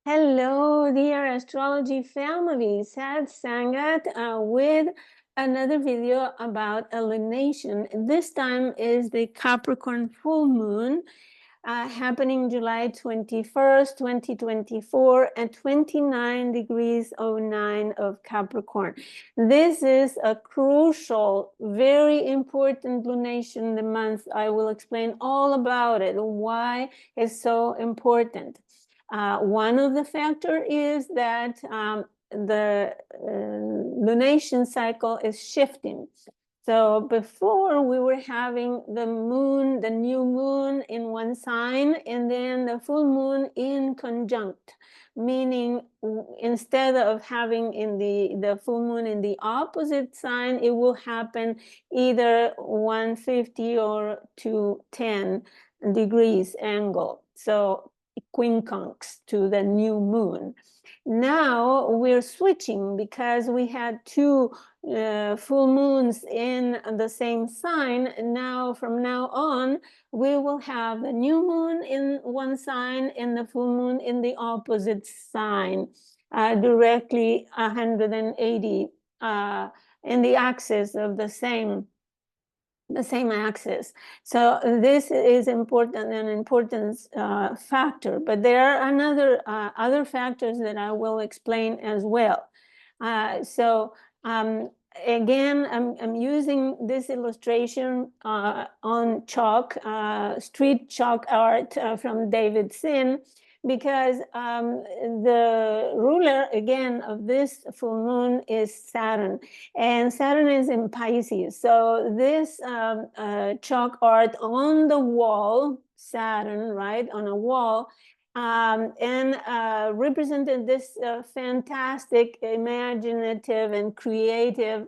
Hello, dear astrology family. Sad Sangat with another video about illumination. This time is the Capricorn full moon happening July 21st, 2024 at 29 degrees 09 of Capricorn. This is a crucial, very important lunation in the month. I will explain all about it, why it's so important. One of the factors is that the lunation cycle is shifting. So before we were having the moon, the new moon in one sign, and then the full moon in conjunct, meaning instead of having in the full moon in the opposite sign, it will happen either 150 or 210 degrees angle. So quincunx to the new moon. Now we're switching because we had two full moons in the same sign. Now, from now on, we will have the new moon in one sign and the full moon in the opposite sign, directly 180 in the axis of the same axis. So this is important, an important factor, but there are other factors that I will explain as well. Again, I'm using this illustration on chalk, street chalk art from David Sin, because the ruler, again, of this full moon is Saturn, and Saturn is in Pisces. So this chalk art on the wall, Saturn, right, on a wall, and represented this fantastic, imaginative, and creative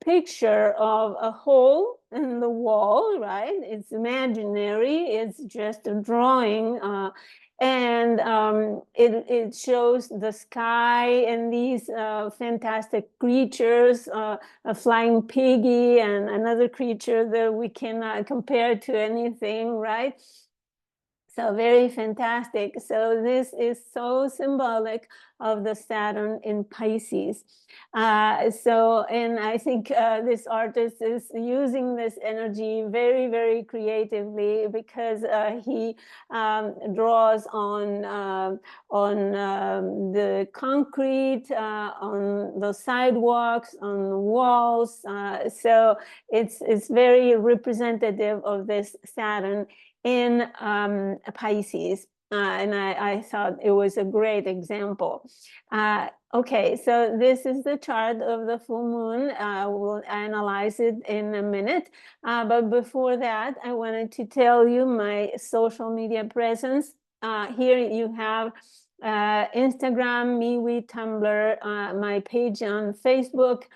picture of a hole in the wall, right? It's imaginary, it's just a drawing, and it shows the sky and these fantastic creatures, a flying piggy and another creature that we cannot compare to anything, right? So very fantastic. So this is so symbolic of the Saturn in Pisces. And I think this artist is using this energy very, very creatively, because he draws on the concrete, on the sidewalks, on the walls. So it's very representative of this Saturn in Pisces. And I thought it was a great example. Okay, so this is the chart of the full moon. We'll analyze it in a minute. But before that, I wanted to tell you my social media presence. Here you have Instagram, MeWe, Tumblr. My page on Facebook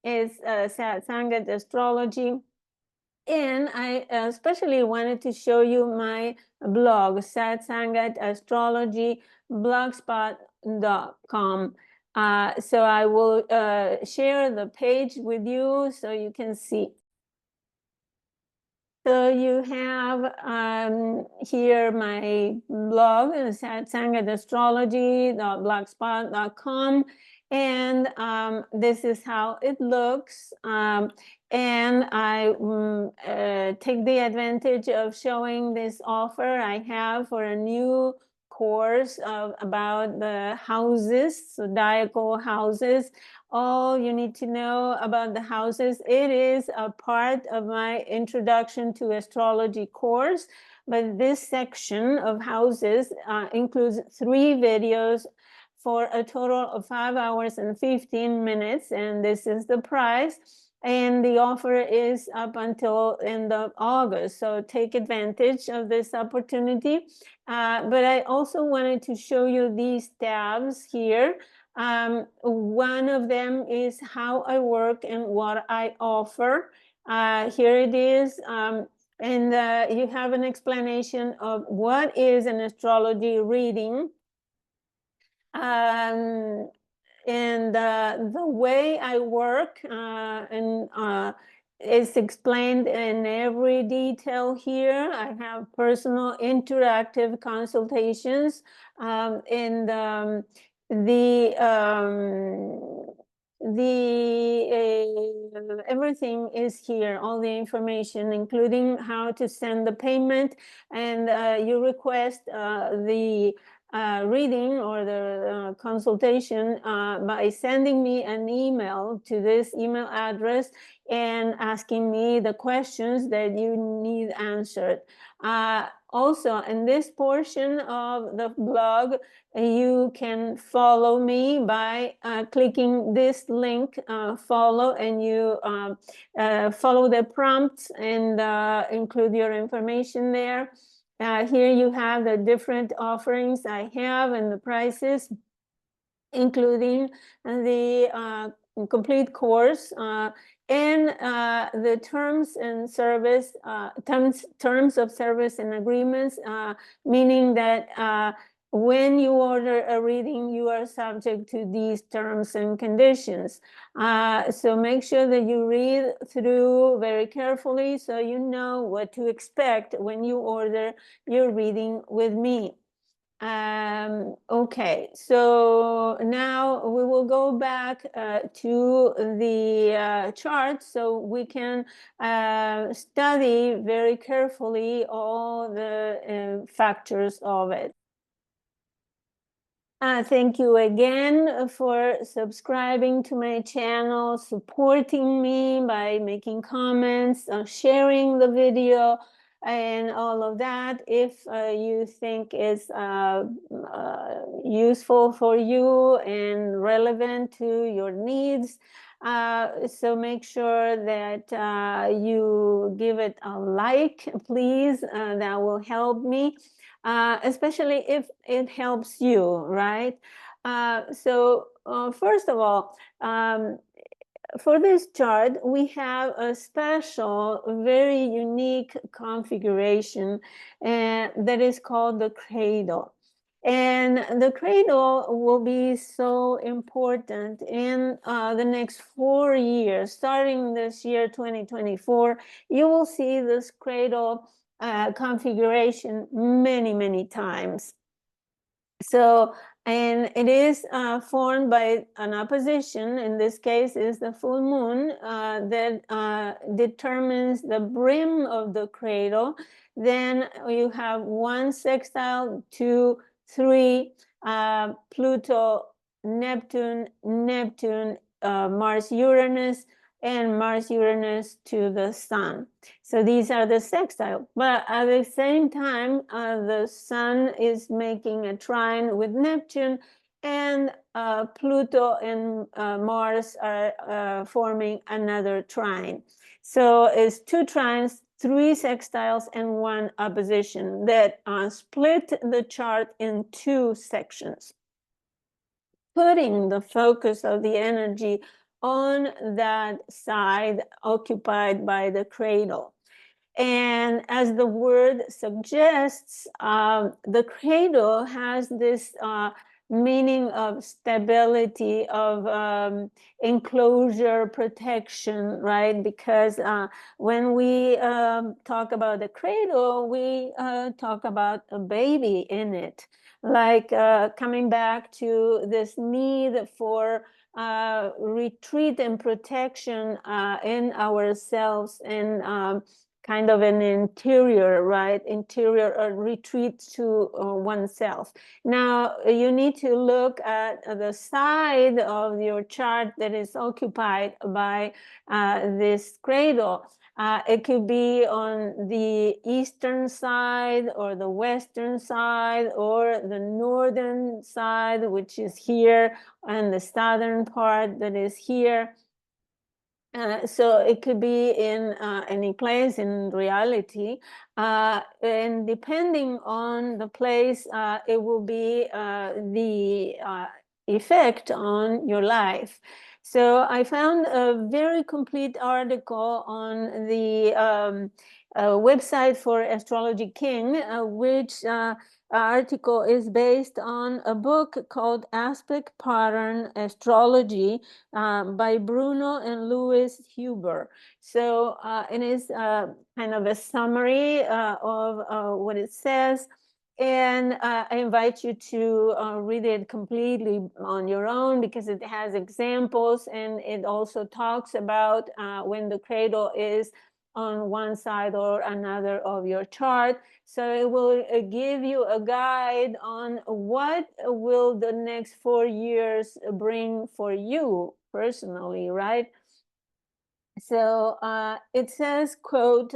is Sangat Astrology. And I especially wanted to show you my blog, Sangat Astrology, blogspot.com. So I will share the page with you so you can see. So you have here my blog, sangatastrology.blogspot.com, and this is how it looks. And I take the advantage of showing this offer I have for a new course about the houses, zodiacal houses. All you need to know about the houses. It is a part of my introduction to astrology course, but this section of houses includes 3 videos for a total of 5 hours and 15 minutes, and this is the price. And the offer is up until end of August, so take advantage of this opportunity. But I also wanted to show you these tabs here. One of them is how I work and what I offer. Here it is. And you have an explanation of what is an astrology reading. And the way I work, and It's explained in every detail here. I have personal interactive consultations, and everything is here, all the information, including how to send the payment, and you request the reading or the consultation by sending me an email to this email address and asking me the questions that you need answered. Also, in this portion of the blog, you can follow me by clicking this link, follow, and you follow the prompts and include your information there. Here you have the different offerings I have and the prices, including the complete course and the terms and service, terms of service and agreements, meaning that when you order a reading, you are subject to these terms and conditions. So make sure that you read through very carefully so you know what to expect when you order your reading with me. Okay, so now we will go back to the chart so we can study very carefully all the factors of it. Thank you again for subscribing to my channel, supporting me by making comments, sharing the video, and all of that. If you think is useful for you and relevant to your needs, so make sure that you give it a like, please. That will help me. Especially if it helps you, right? First of all, for this chart, we have a special, very unique configuration that is called the cradle. And the cradle will be so important in the next 4 years. Starting this year, 2024, you will see this cradle configuration many, many times. So, and it is formed by an opposition. In this case, is the full moon that determines the brim of the cradle. Then you have 1 sextile, 2, 3, Pluto, Neptune, Mars, Uranus, and Mars, Uranus to the Sun. So these are the sextile. But at the same time, the Sun is making a trine with Neptune, and Pluto and Mars are forming another trine. So it's 2 trines, 3 sextiles, and 1 opposition that split the chart in 2 sections, putting the focus of the energy on that side occupied by the cradle. And as the word suggests, the cradle has this meaning of stability, of enclosure, protection, right? Because when we talk about the cradle, we talk about a baby in it, like coming back to this need for retreat and protection in ourselves, and kind of an interior, right? Interior retreat to oneself. Now, you need to look at the side of your chart that is occupied by this cradle. It could be on the eastern side or the western side or the northern side, which is here, and the southern part that is here. So it could be in any place in reality, and depending on the place, it will be the effect on your life. So I found a very complete article on the website for Astrology King, which article is based on a book called Aspect Pattern Astrology by Bruno and Louis Huber. So it is kind of a summary of what it says. And I invite you to read it completely on your own, because it has examples, and it also talks about when the cradle is on one side or another of your chart. So it will give you a guide on what will the next 4 years bring for you personally, right? So it says, quote,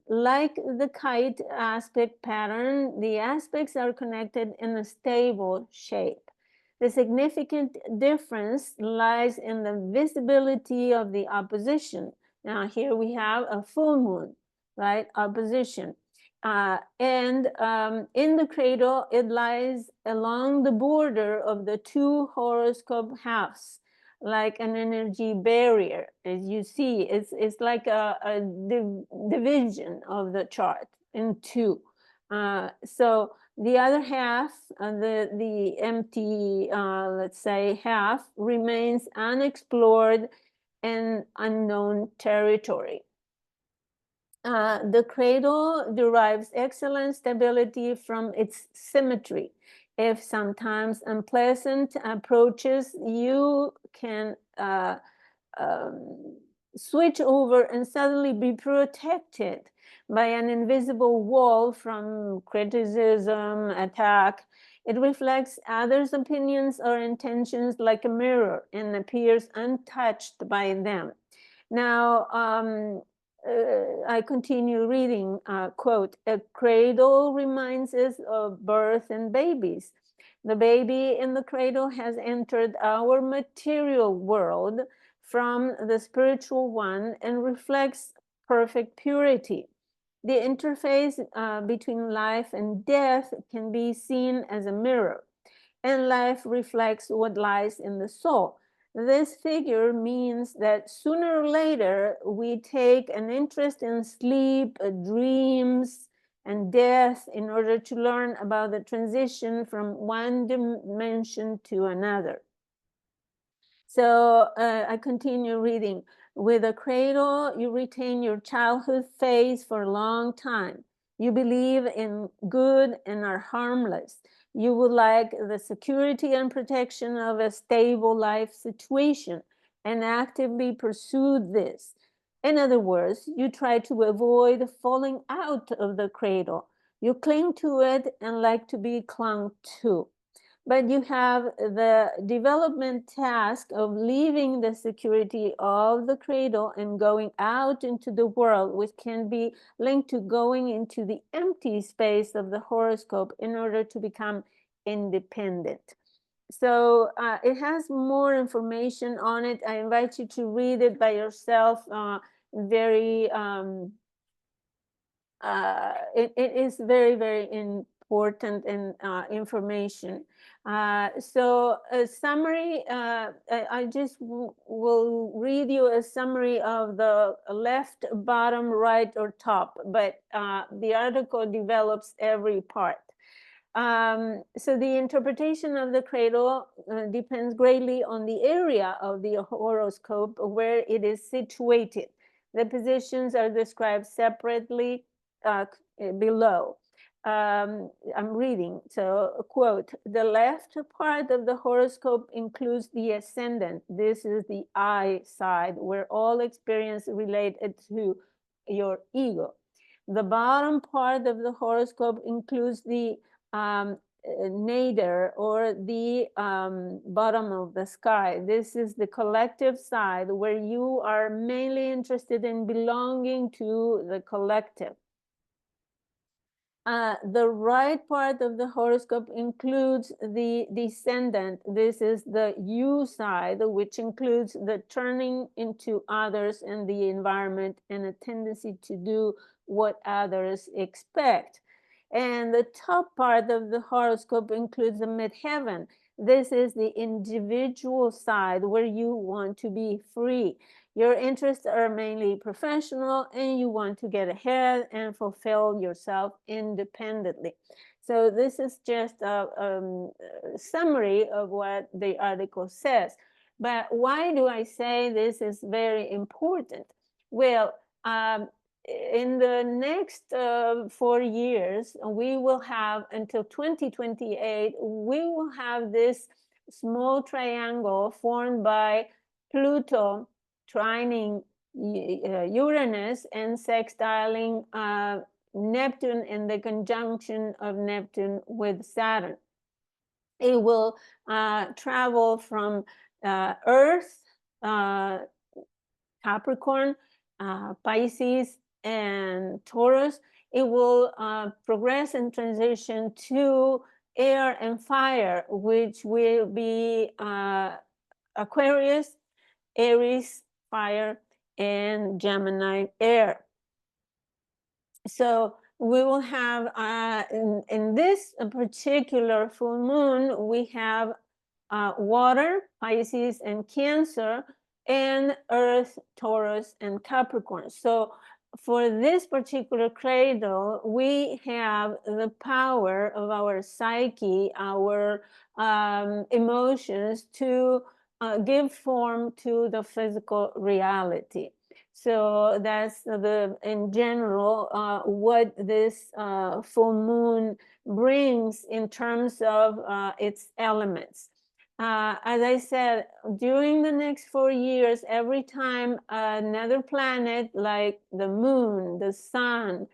like the kite aspect pattern, the aspects are connected in a stable shape. The significant difference lies in the visibility of the opposition. Now here we have a full moon, right? Opposition. And in the cradle, it lies along the border of the two horoscope halves, like an energy barrier. As you see, it's like a division of the chart in two. So the other half, the empty, let's say, half, remains unexplored and unknown territory. The cradle derives excellent stability from its symmetry. If sometimes unpleasant approaches, you can switch over and suddenly be protected by an invisible wall from criticism, attack. It reflects others' opinions or intentions like a mirror and appears untouched by them. Now, I continue reading, quote, a cradle reminds us of birth and babies. The baby in the cradle has entered our material world from the spiritual one and reflects perfect purity. The interface between life and death can be seen as a mirror, and life reflects what lies in the soul. This figure means that sooner or later we take an interest in sleep, dreams, and death in order to learn about the transition from one dimension to another. So I continue reading. With a cradle, you retain your childhood phase for a long time. You believe in good and are harmless. You would like the security and protection of a stable life situation and actively pursue this. In other words, you try to avoid falling out of the cradle. You cling to it and like to be clung to. But you have the development task of leaving the security of the cradle and going out into the world, which can be linked to going into the empty space of the horoscope in order to become independent. So it has more information on it. I invite you to read it by yourself. It is very, very important and information. So a summary, I just will read you a summary of the left, bottom, right, or top, but the article develops every part. So the interpretation of the cradle depends greatly on the area of the horoscope where it is situated. The positions are described separately below. I'm reading. So, quote, the left part of the horoscope includes the ascendant. This is the I side, where all experience related to your ego. The bottom part of the horoscope includes the nadir, or the bottom of the sky. This is the collective side, where you are mainly interested in belonging to the collective. The right part of the horoscope includes the descendant. This is the you side, which includes the turning into others and the environment and a tendency to do what others expect. And the top part of the horoscope includes the midheaven. This is the individual side, where you want to be free. Your interests are mainly professional, and you want to get ahead and fulfill yourself independently. So this is just a summary of what the article says. But why do I say this is very important? Well, in the next 4 years, we will have until 2028, we will have this small triangle formed by Pluto trining Uranus and sextiling Neptune in the conjunction of Neptune with Saturn. It will travel from Earth, Capricorn, Pisces, and Taurus. It will progress and transition to air and fire, which will be Aquarius, Aries, fire, and Gemini, air. So we will have, in this particular full moon, we have water, Pisces and Cancer, and Earth, Taurus, and Capricorn. So for this particular cradle, we have the power of our psyche, our emotions to give form to the physical reality. So that's in general, what this full moon brings in terms of its elements. As I said, during the next 4 years, every time another planet like the moon, the sun,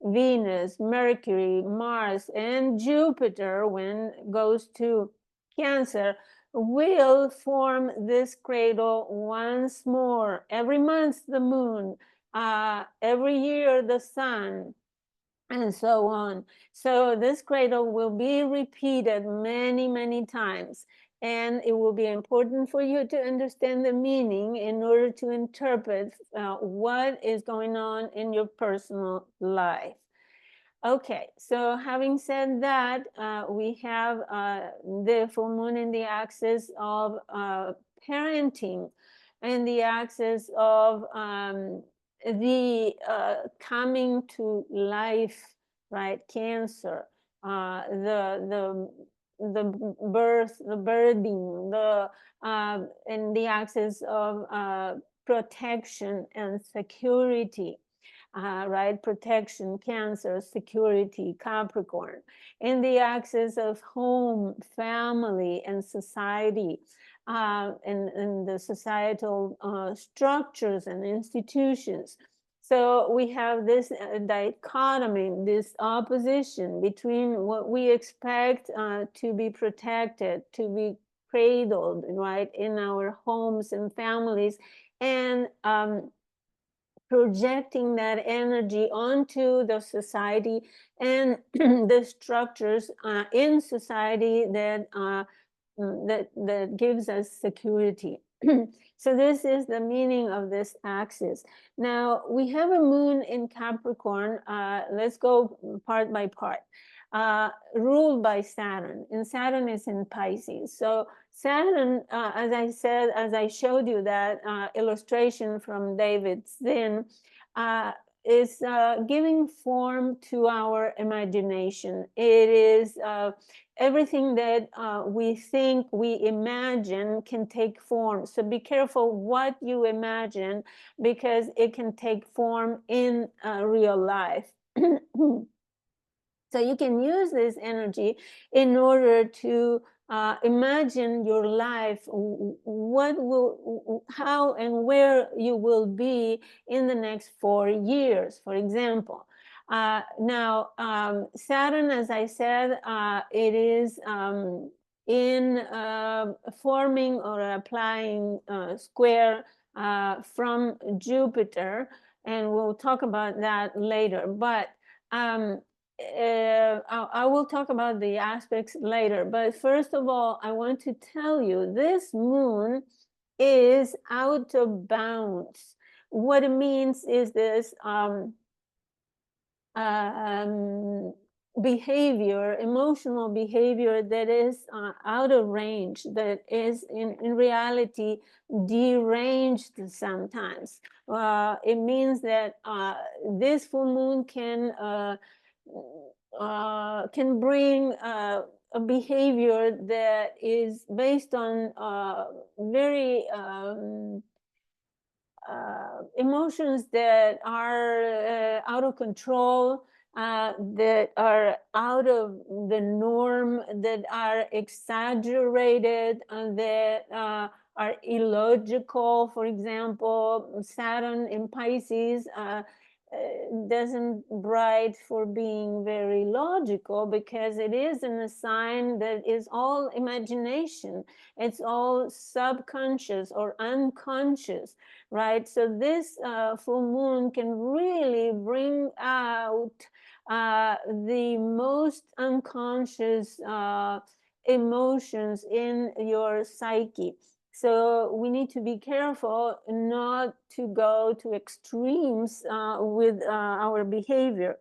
Venus, Mercury, Mars, and Jupiter, when it goes to Cancer, will form this cradle once more. Every month, the moon, every year, the sun, and so on. So this cradle will be repeated many, many times. And it will be important for you to understand the meaning in order to interpret what is going on in your personal life. Okay, so having said that, we have the full moon in the axis of parenting, and the axis of the coming to life, right? Cancer, the birth, the birthing, and the axis of protection and security. Right? Protection, Cancer, security, Capricorn. In the axis of home, family, and society, and the societal structures and institutions. So we have this dichotomy, this opposition between what we expect to be protected, to be cradled, right, in our homes and families, and projecting that energy onto the society and the structures in society that that gives us security. So this is the meaning of this axis. Now we have a moon in Capricorn. Let's go part by part. Ruled by Saturn, and Saturn is in Pisces. So Saturn, as I said, as I showed you that illustration from David Zinn, is giving form to our imagination. It is everything that we think, we imagine can take form. So be careful what you imagine, because it can take form in real life. So you can use this energy in order to imagine your life, how and where you will be in the next 4 years, for example. Now, Saturn, as I said, it is in forming or applying square from Jupiter, and we'll talk about that later. But I will talk about the aspects later, but first of all, I want to tell you this moon is out of bounds. What it means is this, behavior, emotional behavior that is out of range, that is in reality deranged sometimes. It means that this full moon can bring a behavior that is based on very emotions that are out of control, that are out of the norm, that are exaggerated, that are illogical. For example, Saturn in Pisces doesn't write for being very logical, because it is in a sign that is all imagination. It's all subconscious or unconscious, right? So this full moon can really bring out the most unconscious emotions in your psyche. So we need to be careful not to go to extremes with our behavior.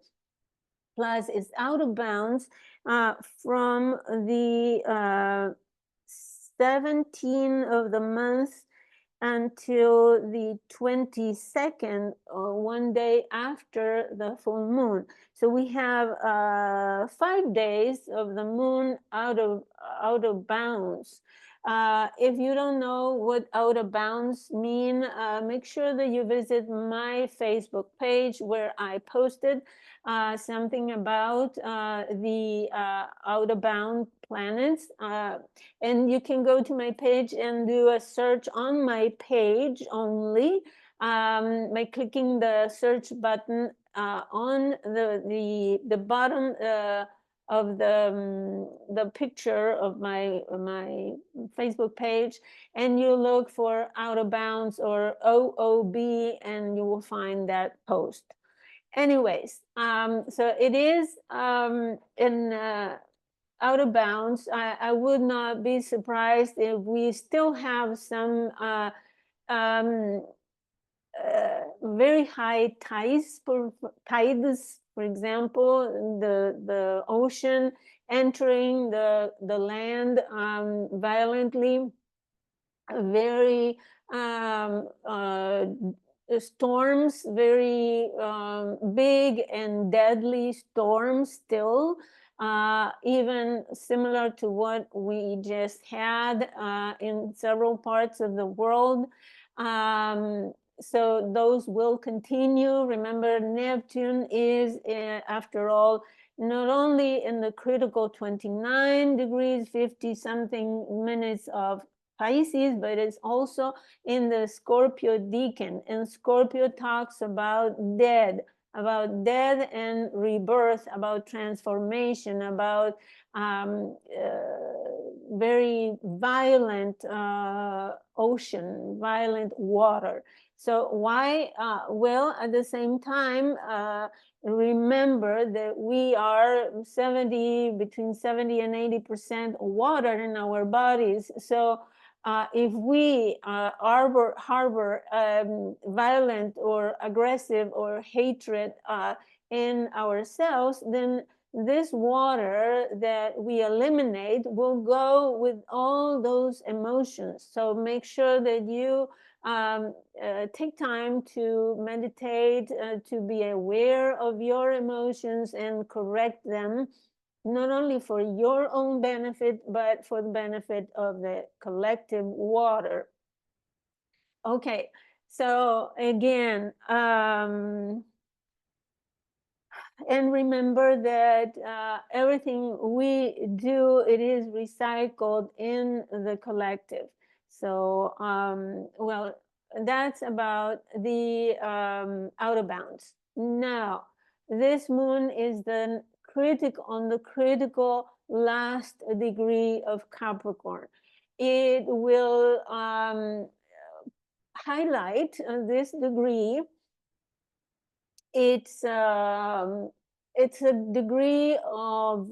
Plus, it's out of bounds from the 17th of the month until the 22nd, one day after the full moon. So we have 5 days of the moon out of bounds. If you don't know what out of bounds mean, make sure that you visit my Facebook page, where I posted something about the out of bound planets. And you can go to my page and do a search on my page only by clicking the search button on the bottom of the picture of my Facebook page, and you look for out of bounds or OOB, and you will find that post. Anyways, so it is in out of bounds. I would not be surprised if we still have some very high tides, for example, the ocean entering the land violently, very storms, very big and deadly storms still, even similar to what we just had in several parts of the world. So those will continue. Remember, Neptune is, after all, not only in the critical 29 degrees, 50 something minutes of Pisces, but it's also in the Scorpio decan. And Scorpio talks about death and rebirth, about transformation, about very violent ocean, violent water. So why? Well, at the same time, remember that we are between 70 and 80% water in our bodies. So if we harbor violent or aggressive or hatred in ourselves, then this water that we eliminate will go with all those emotions. So make sure that you take time to meditate, to be aware of your emotions and correct them, not only for your own benefit, but for the benefit of the collective water. Okay, so again, and remember that everything we do, it is recycled in the collective. So, well, that's about the out of bounds. Now, this moon is then on the critical last degree of Capricorn. It will highlight this degree. It's a degree of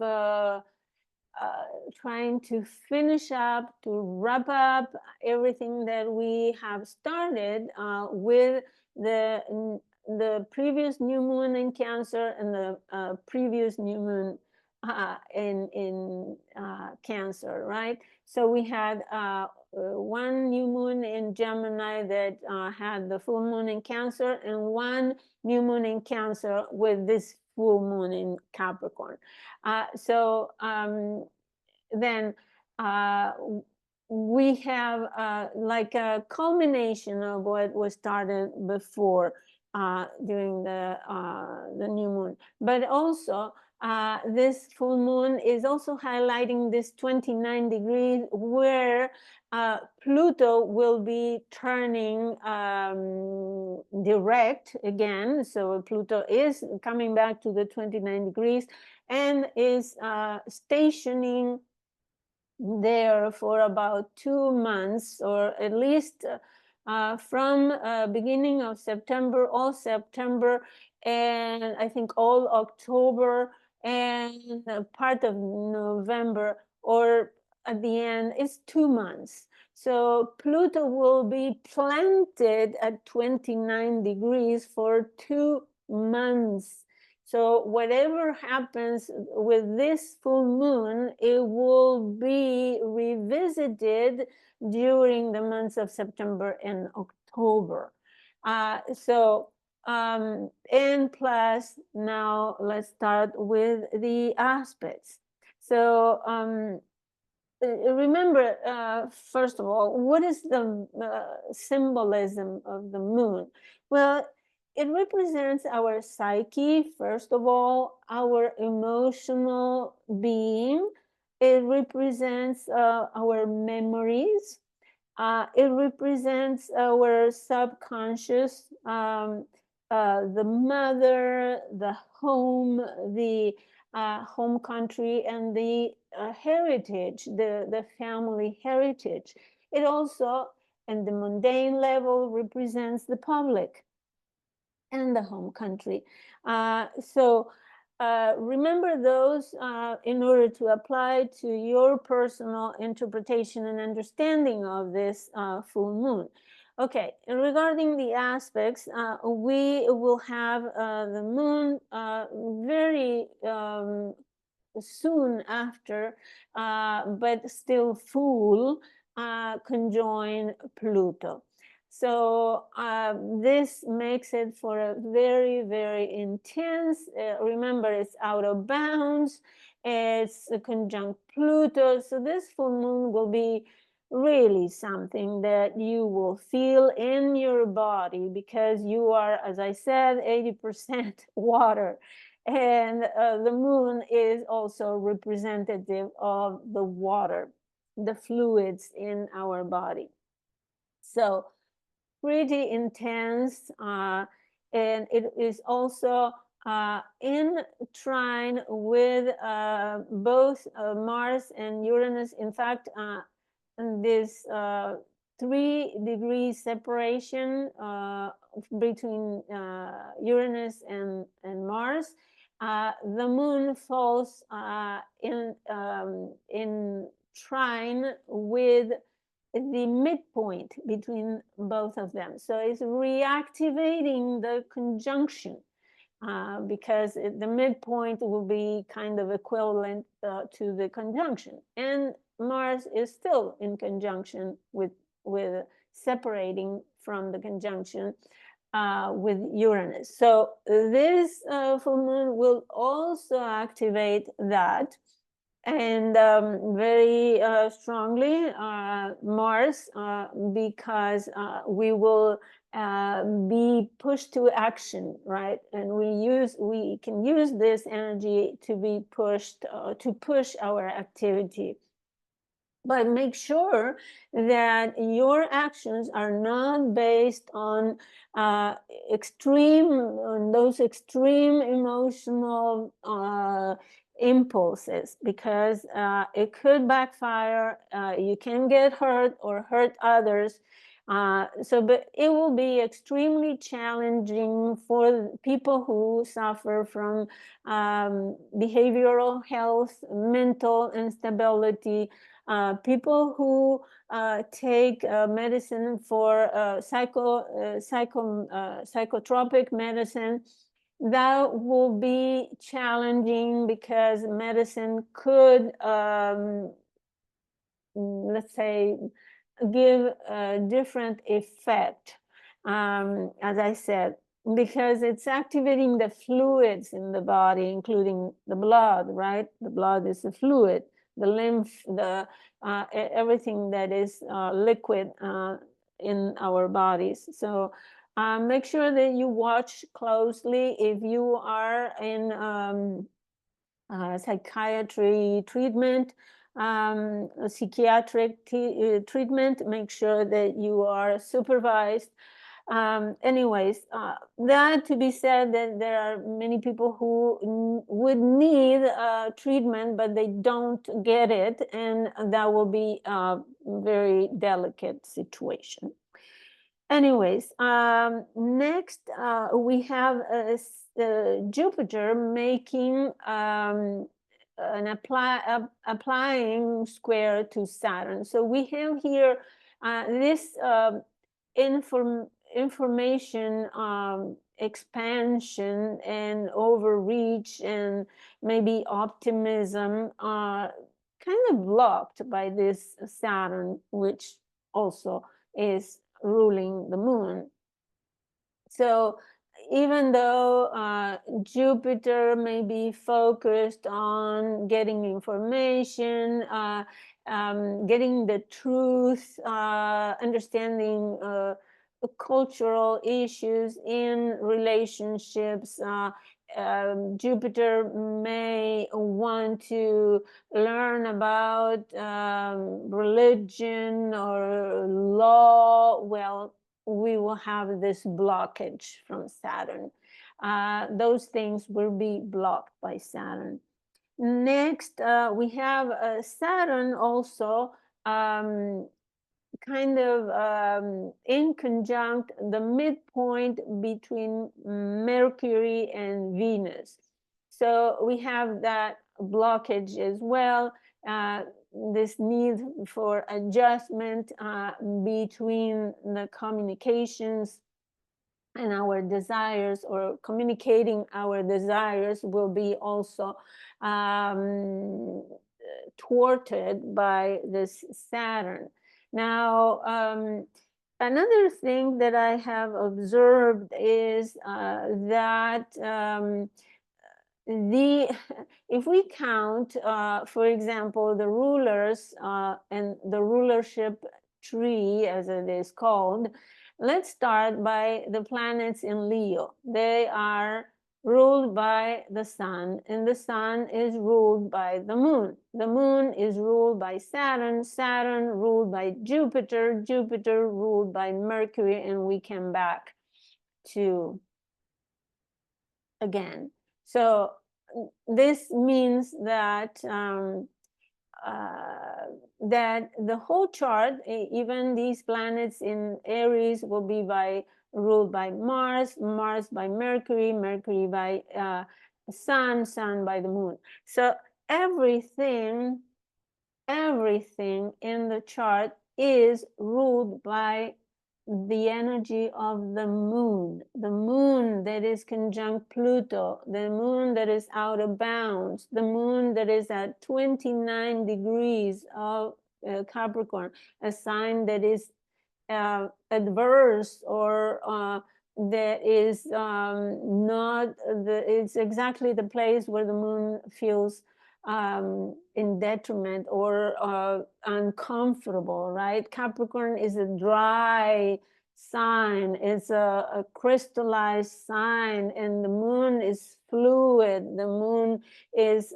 trying to finish up, to wrap up everything that we have started with the previous new moon in Cancer and the previous new moon in Cancer, right? So we had one new moon in Gemini that had the full moon in Cancer, and one new moon in Cancer with this full moon in Capricorn. So then we have like a culmination of what was started before during the new moon. But also, this full moon is also highlighting this 29 degrees where Pluto will be turning direct again. So Pluto is coming back to the 29 degrees and is stationing there for about 2 months, or at least from beginning of September, all September, and I think all October, and part of November, or at the end, it's 2 months. So Pluto will be planted at 29 degrees for 2 months. So whatever happens with this full moon, it will be revisited during the months of September and October. And plus, now let's start with the aspects. So remember, first of all, what is the symbolism of the moon? Well, it represents our psyche, first of all, our emotional being. It represents our memories. It represents our subconscious, the mother, the home, the home country, and the heritage, the family heritage. It also, at the mundane level, represents the public and the home country. So remember those in order to apply to your personal interpretation and understanding of this full moon. Okay, and regarding the aspects, we will have the moon very soon after, but still full, conjoin Pluto. So this makes it for a very, very intense, remember, it's out of bounds, it's a conjunct Pluto. So this full moon will be really something that you will feel in your body, because you are, as I said, 80% water. And the moon is also representative of the water, the fluids in our body. So pretty intense, and it is also in trine with both Mars and Uranus. In fact, this 3-degree separation between Uranus and Mars, the moon falls in trine with the midpoint between both of them. So it's reactivating the conjunction because the midpoint will be kind of equivalent to the conjunction. And Mars is still in conjunction with separating from the conjunction with Uranus. So this full moon will also activate that. And very strongly Mars, because we will be pushed to action, right? And we can use this energy to be pushed to push our activity. But make sure that your actions are not based on those extreme emotional impulses, because it could backfire. You can get hurt or hurt others. But it will be extremely challenging for people who suffer from behavioral health, mental instability, people who take medicine for psychotropic medicine, that will be challenging because medicine could, let's say, give a different effect, as I said, because it's activating the fluids in the body, including the blood, right? The blood is a fluid, the lymph, everything that is liquid in our bodies. So make sure that you watch closely if you are in psychiatry treatment, psychiatric treatment. Make sure that you are supervised. Anyways, that to be said, that there are many people who would need treatment, but they don't get it, and that will be a very delicate situation. Anyways, next we have Jupiter making an applying square to Saturn. So we have here this information expansion and overreach and maybe optimism kind of blocked by this Saturn, which also is ruling the moon. So even though Jupiter may be focused on getting information, getting the truth, understanding cultural issues in relationships, Jupiter may want to learn about religion or law. Well, we will have this blockage from Saturn. Those things will be blocked by Saturn. Next, we have Saturn also kind of in conjunct the midpoint between Mercury and Venus. So we have that blockage as well, this need for adjustment between the communications and our desires, or communicating our desires will be also thwarted by this Saturn. Now, another thing that I have observed is that if we count, for example, the rulers and the rulership tree, as it is called, let's start by the planets in Leo. They are ruled by the sun, and the sun is ruled by the moon. The moon is ruled by Saturn, Saturn ruled by Jupiter, Jupiter ruled by Mercury, and we come back to again. So this means that that the whole chart, even these planets in Aries, will be ruled by Mars, Mars by Mercury, Mercury by Sun, Sun by the moon. So everything in the chart is ruled by the energy of the moon that is conjunct Pluto, the moon that is out of bounds, the moon that is at 29 degrees of Capricorn, a sign that is adverse, or that is not it's exactly the place where the moon feels in detriment or uncomfortable, right? Capricorn is a dry sign, it's a crystallized sign, and the moon is fluid. The moon is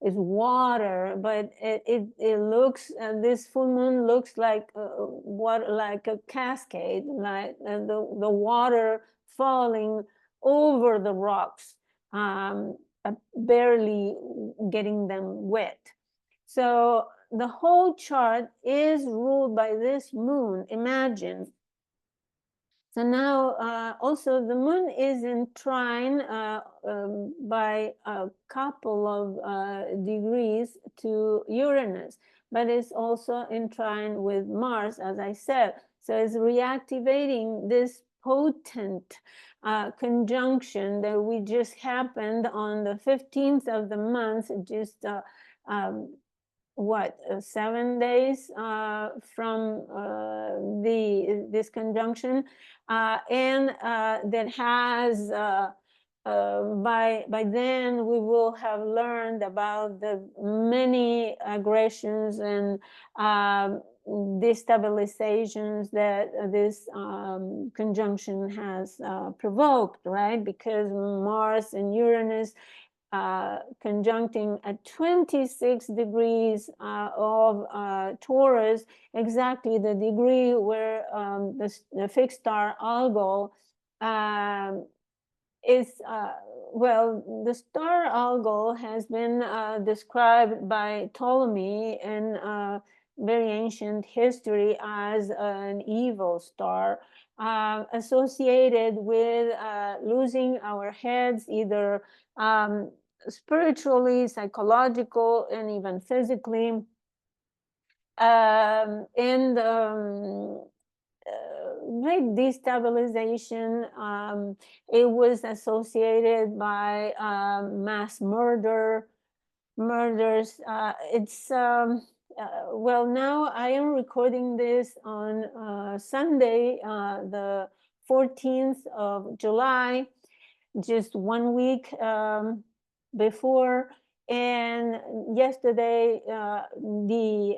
water, but it looks, this full moon looks like like a cascade, like the water falling over the rocks, barely getting them wet. So the whole chart is ruled by this moon, imagine. So now also the moon is in trine by a couple of degrees to Uranus, but it's also in trine with Mars, as I said. So it's reactivating this potent conjunction that we just happened on the 15th of the month, just 7 days from this conjunction, and that has by then we will have learned about the many aggressions and destabilizations that this conjunction has provoked, right? Because Mars and Uranus conjuncting at 26 degrees of Taurus, exactly the degree where the fixed star Algol is, well, the star Algol has been described by Ptolemy in very ancient history as an evil star associated with losing our heads, either spiritually, psychological, and even physically. And great destabilization. It was associated by mass murders. It's well, now I am recording this on Sunday, the 14th of July, just 1 week before. And yesterday, the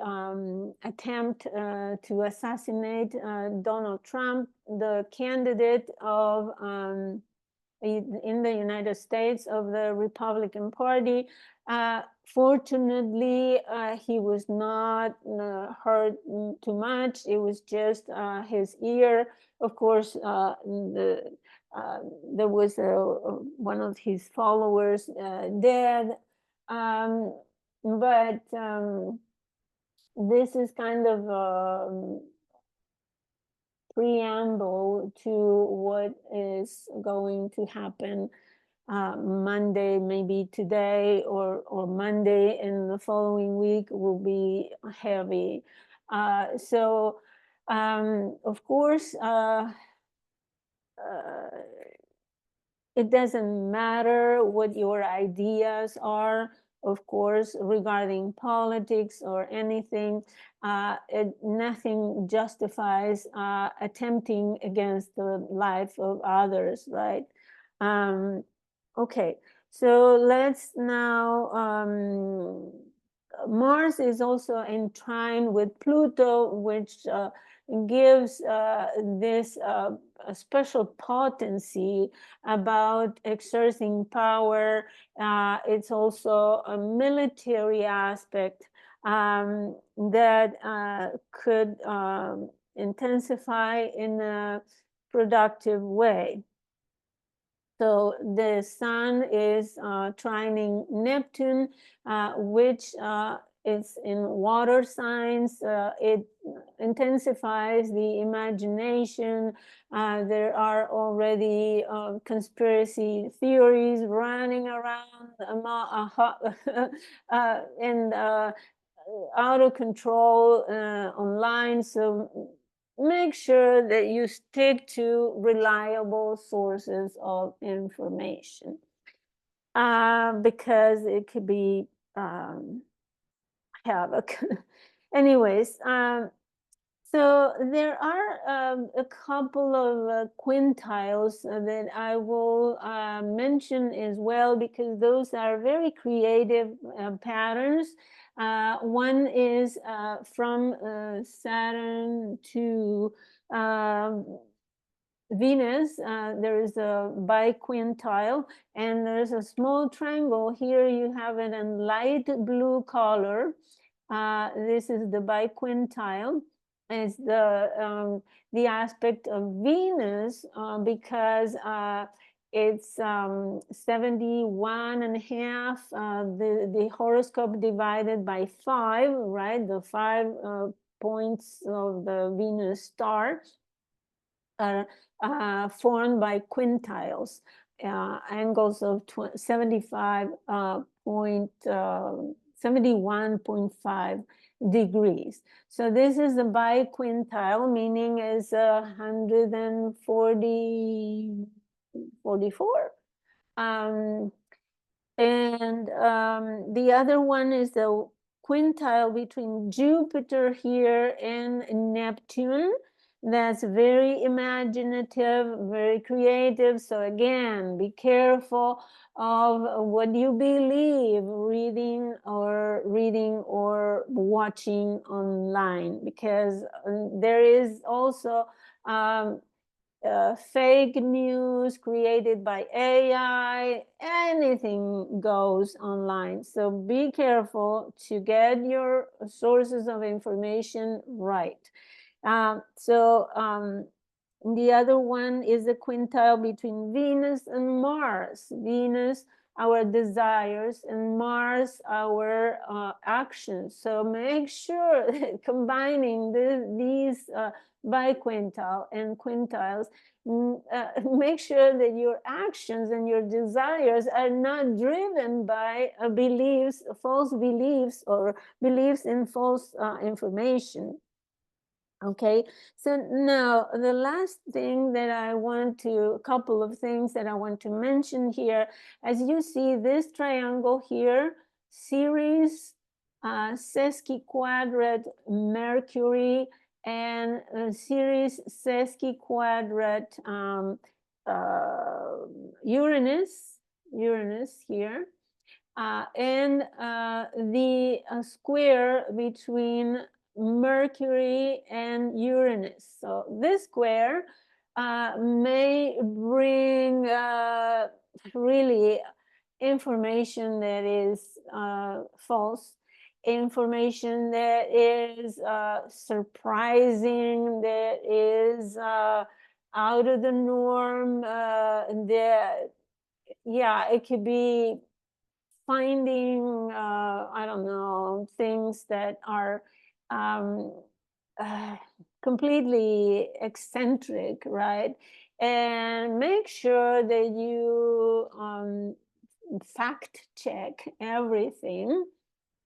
attempt to assassinate Donald Trump, the candidate of in the United States of the Republican Party. Fortunately, he was not hurt too much. It was just his ear. Of course, there was one of his followers dead. But this is kind of preamble to what is going to happen Monday, maybe today or Monday, and the following week will be heavy. So, of course, it doesn't matter what your ideas are, of course, regarding politics or anything. Nothing justifies attempting against the life of others, right? Okay, so let's now, Mars is also in trine with Pluto, which gives this a special potency about exerting power. It's also a military aspect that could intensify in a productive way. So the sun is trining Neptune, which is in water signs. It intensifies the imagination. There are already conspiracy theories running around and out of control online. So make sure that you stick to reliable sources of information, because it could be havoc. Anyways, so there are a couple of quintiles that I will mention as well, because those are very creative patterns. One is from Saturn to Venus. There is a biquintile, and there's a small triangle. Here you have it in light blue color. This is the biquintile. It's the aspect of Venus, because it's 71 and a half, the horoscope divided by 5, right? The 5 points of the Venus star are formed by quintiles, angles of 71.5 degrees. So this is the biquintile, meaning is 140 44. And the other one is the quintile between Jupiter here and Neptune. That's very imaginative, very creative. So again, be careful of what you believe reading or watching online, because there is also fake news created by AI. Anything goes online. So be careful to get your sources of information right. The other one is the quintile between Venus and Mars. Venus, our desires, and Mars, our actions. So make sure combining these biquintile and quintiles, make sure that your actions and your desires are not driven by beliefs, false beliefs, or beliefs in false information. Okay, so now the last thing that a couple of things that I want to mention here, as you see this triangle here, Ceres, sesquiquadrate Mercury, and Ceres sesquiquadrate Uranus here. And the square between Mercury and Uranus. So this square may bring really information that is false, information that is surprising, that is out of the norm, that, yeah, it could be finding, I don't know, things that are uh, completely eccentric, right? And make sure that you fact check everything,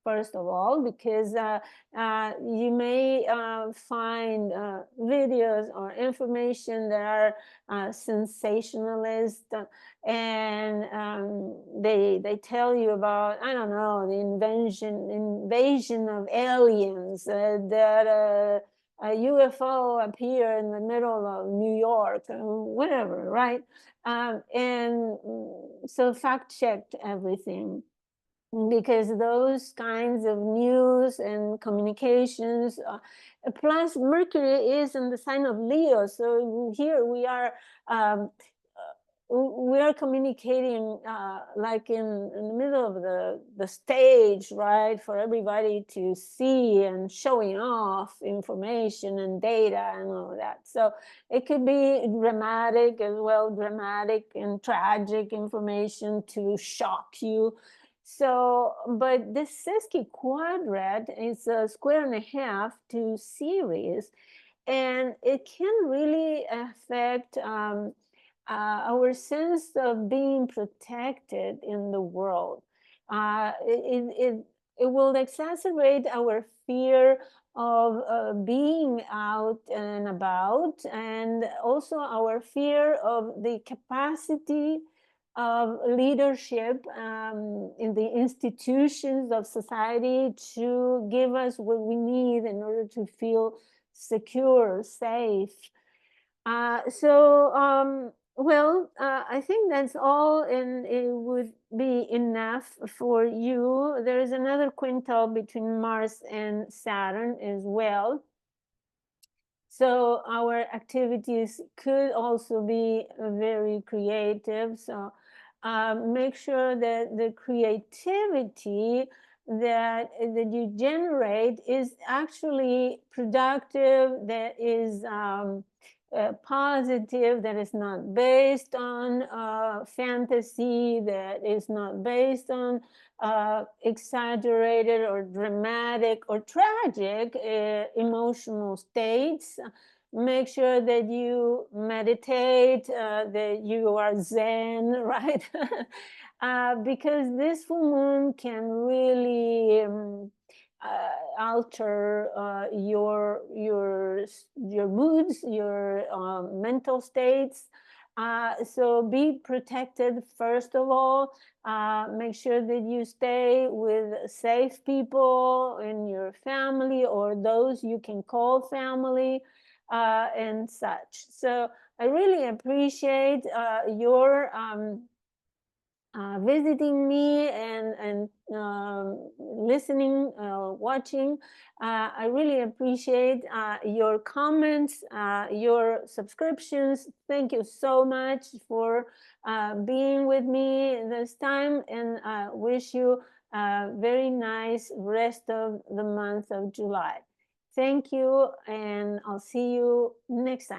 first of all, because you may find videos or information that are sensationalist, and they tell you about, I don't know, the invasion of aliens, that a UFO appear in the middle of New York, whatever, right? And so fact checked everything, because those kinds of news and communications, plus Mercury is in the sign of Leo, so here we are communicating like in the middle of the stage, right, for everybody to see, and showing off information and data and all of that. So it could be dramatic as well, dramatic and tragic information to shock you. So, but this sesquiquadrate is a square and a half to Ceres, and it can really affect our sense of being protected in the world. It will exacerbate our fear of being out and about, and also our fear of the capacity of leadership in the institutions of society to give us what we need in order to feel secure, safe. I think that's all, and it would be enough for you. There is another quintile between Mars and Saturn as well. So our activities could also be very creative. So make sure that the creativity that you generate is actually productive, that is positive, that is not based on fantasy, that is not based on exaggerated or dramatic or tragic emotional states. Make sure that you meditate, that you are Zen, right? Because this full moon can really alter your moods, your mental states. So be protected, first of all. Make sure that you stay with safe people in your family or those you can call family, and such. So I really appreciate your visiting me and listening, watching. I really appreciate your comments, your subscriptions. Thank you so much for being with me this time, and wish you a very nice rest of the month of July. Thank you, and I'll see you next time.